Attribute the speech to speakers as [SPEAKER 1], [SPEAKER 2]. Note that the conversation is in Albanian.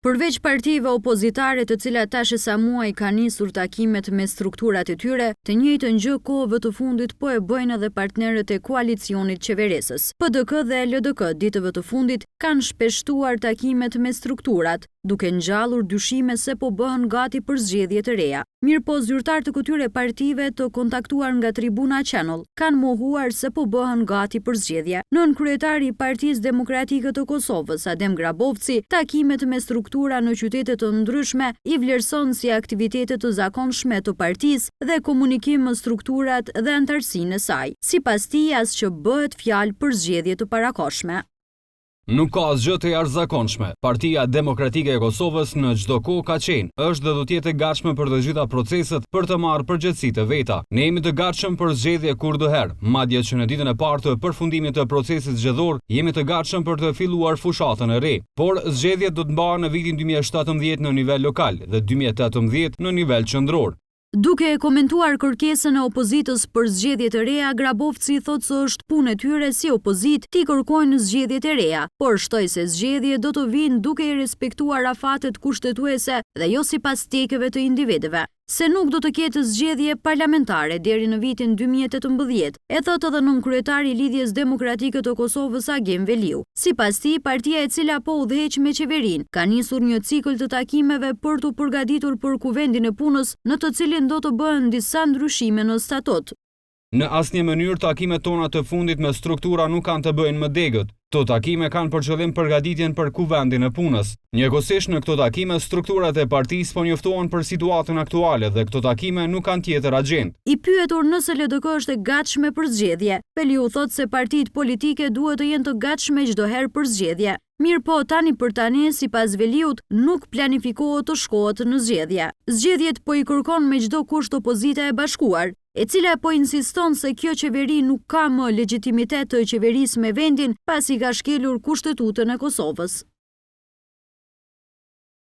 [SPEAKER 1] Përveç partive opozitare të cilat tash sa muaj kanë nisur takimet me strukturat e tyre, të njëjtën gjë kohëve të fundit po e bëjnë edhe partnerët e koalicionit qeverisës. PDK dhe LDK ditëve të fundit kanë shpeshtuar takimet me strukturat, duke ngjallur dyshime se po bëhen gati për zgjedhje të reja. Mirë po zyrtar të këtyre partive të kontaktuar nga Tribuna Channel kanë mohuar se po bëhen gati për zgjedhje. Nën kryetari i Partisë Demokratike të Kosovës, Adem Grabovci, takimet me struktura në qytete të ndryshme i vlerëson si aktivitete të zakonshme të partisë dhe komunikim me strukturat dhe antarësinë e saj. Sipas tij, as që bëhet fjalë për zgjedhje të parakohshme.
[SPEAKER 2] Nuk ka asgjë të jashtëzakonshme. Partia Demokratike e Kosovës në çdo kohë ka qenë, është dhe do të jetë e gatshme për të gjitha proceset për të marrë përgjegjësitë e veta. Ne jemi të gatshëm për zgjedhje kurdoherë, madje që në ditën e parë të përfundimit të procesit zgjedhor, jemi të gatshëm për të filluar fushatën e re. Por zgjedhjet do të mbahen në vitin 2017 në nivel lokal dhe 2018 në nivel qendror.
[SPEAKER 1] Duke e komentuar kërkesën e opozitës për zgjedhje të reja, Grabovci thotë se është punë e tyre si opozitë t'i kërkojnë zgjedhje të reja, por shtoi se zgjedhje do të vinë duke i respektuar afatet kushtetuese dhe jo sipas tekeve të individëve. Se nuk do të ketë zgjedhje parlamentare deri në vitin 2018, e thotë edhe nën kryetari i Lidhjes Demokratike të Kosovës Agim Veliu. Sipas tij, partia e cila po udhëheq me qeverinë ka nisur një cikël të takimeve për të përgatitur për kuvendin e punës, në të cilin do të bëhen disa ndryshime në statut.
[SPEAKER 2] Në asnjë mënyrë takimet tona të fundit me struktura nuk kanë të bëjnë me degët. Këto takime kanë për qëllim përgatitjen për kuvendin e punës. Njëkohësisht në këto takime strukturat e partisë po njoftohen për situatën aktuale dhe këto takime nuk kanë tjetër agjendë.
[SPEAKER 1] I pyetur nëse LDK është e gatshme për zgjedhje, Veliu thotë se partitë politike duhet të jenë të gatshme çdo herë për zgjedhje. Mirë po, tani për tani, sipas Veliut, nuk planifikohet të shkohet në zgjedhje. Zgjedhjet po i kërkon me çdo kusht opozita e bashkuar, e cila po insiston se kjo qeveri nuk ka më legjitimitet të qeverisë me vendin pasi ka shkelur Kushtetutën e Kosovës.